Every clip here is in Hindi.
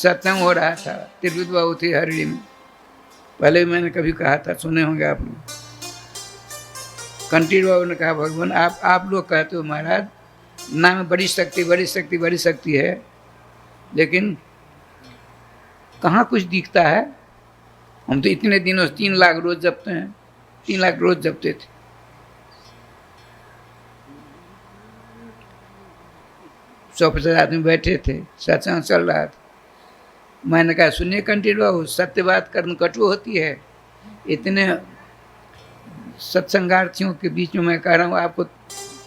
सत्संग हो रहा था तिरपति बाबू थी हरिणी में। पहले मैंने कभी कहा था, सुने होंगे आप लोग। कंटीर बाबू ने कहा, भगवान आप लोग कहते हो महाराज नाम में बड़ी शक्ति बड़ी शक्ति बड़ी शक्ति है, लेकिन कहाँ कुछ दिखता है। हम तो इतने दिनों से 3 लाख रोज जपते हैं, 3 लाख रोज जपते थे। 150 आदमी बैठे थे, सत्संग चल रहा था। मैंने कहा, सुनिए कंटीर बाबू, सत्य बात कर्म कटु होती है। इतने सत्संगार्थियों के बीच में मैं कह रहा हूँ, आपको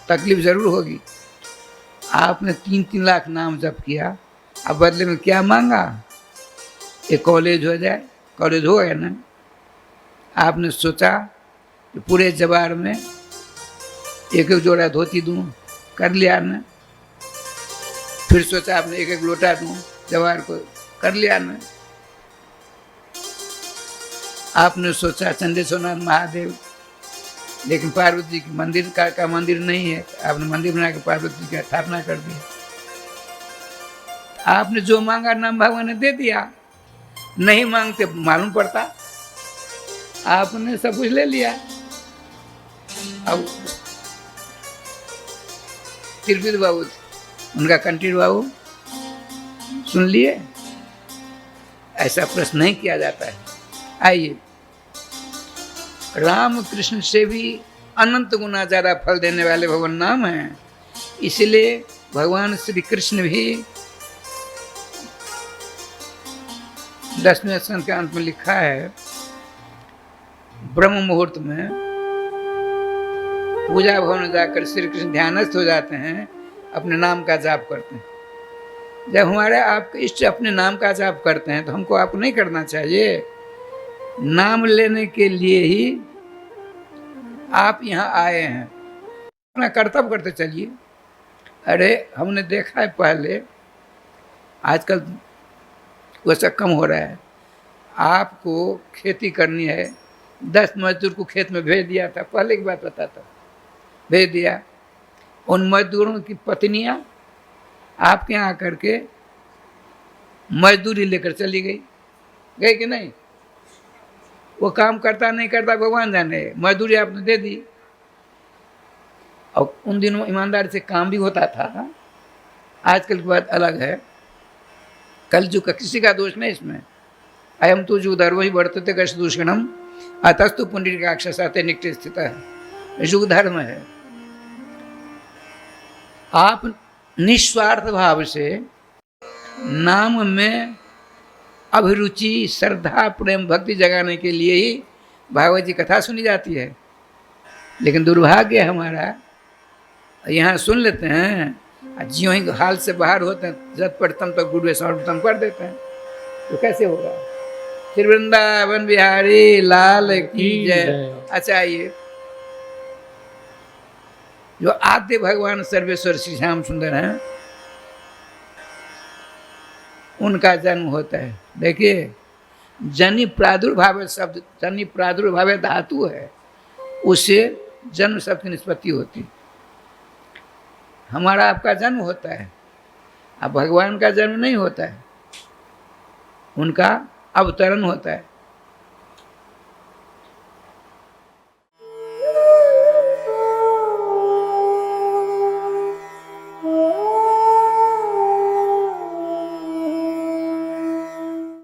तकलीफ जरूर होगी। आपने 3-3 लाख नाम जप किया, अब बदले में क्या मांगा? एक कॉलेज हो जाए, कॉलेज हो गया ना। आपने सोचा कि पूरे जवार में एक एक जोड़ा धोती दूं, कर लिया ना। फिर सोचा आपने एक एक लोटा दूं जवार को, कर लिया ना। आपने सोचा चंडेश्वरनाथ महादेव, लेकिन पार्वती जी की मंदिर का मंदिर नहीं है, आपने मंदिर बना के पार्वती जी की स्थापना कर दी। आपने जो मांगा नाम भगवान ने दे दिया, नहीं मांगते मालूम पड़ता। आपने सब कुछ ले लिया। अब तिरपति बाबू उनका कंटीर बाबू सुन लिए, ऐसा प्रश्न नहीं किया जाता है। आइए, राम कृष्ण से भी अनंत गुना ज़्यादा फल देने वाले भगवान नाम हैं। इसलिए भगवान श्री कृष्ण भी 10वें स्कंद के अंत में लिखा है, ब्रह्म मुहूर्त में पूजा भवन में जाकर श्री कृष्ण ध्यानस्थ हो जाते हैं, अपने नाम का जाप करते हैं। जब हमारे आपके इष्ट अपने नाम का जाप करते हैं तो हमको आपको नहीं करना चाहिए। नाम लेने के लिए ही आप यहाँ आए हैं, अपना कर्तव्य करते चलिए। अरे हमने देखा है पहले, आजकल वैसा कम हो रहा है। आपको खेती करनी है, 10 मजदूर को खेत में भेज दिया था, पहले की बात बताता, भेज दिया। उन मजदूरों की पत्नियां आपके यहाँ आकर के मजदूरी लेकर चली गई कि नहीं? वो काम करता नहीं करता भगवान जाने, मजदूरी आपने दे दी। और उन दिनों ईमानदारी से काम भी होता था। आजकल की बात अलग है, कलयुग का किसी का दोष नहीं इसमें। अयम तो जो धर्म ही वर्तते कश दूषणम अतस्तु पुंडरीकाक्षसाते निकटे स्थित है, युग धर्म है। आप निस्वार्थ भाव से नाम में अभिरुचि, श्रद्धा, प्रेम, भक्ति जगाने के लिए ही भागवत जी कथा सुनी जाती है। लेकिन दुर्भाग्य हमारा, यहाँ सुन लेते हैं, ज्यों ही हाल से बाहर होते हैं झटपट तम तक गुरु सर्वोत्तम कर देते हैं। तो कैसे होगा? श्री वृंदावन बिहारी लाल की जय। अच्छा, ये जो आद्य भगवान सर्वेश्वर श्री श्याम सुंदर हैं, उनका जन्म होता है। देखिए, जनि प्रादुर्भाव शब्द, जनि प्रादुर्भाव धातु है, उससे जन्म शब्द की निष्पत्ति होती। हमारा आपका जन्म होता है, अब भगवान का जन्म नहीं होता है, उनका अवतरण होता है।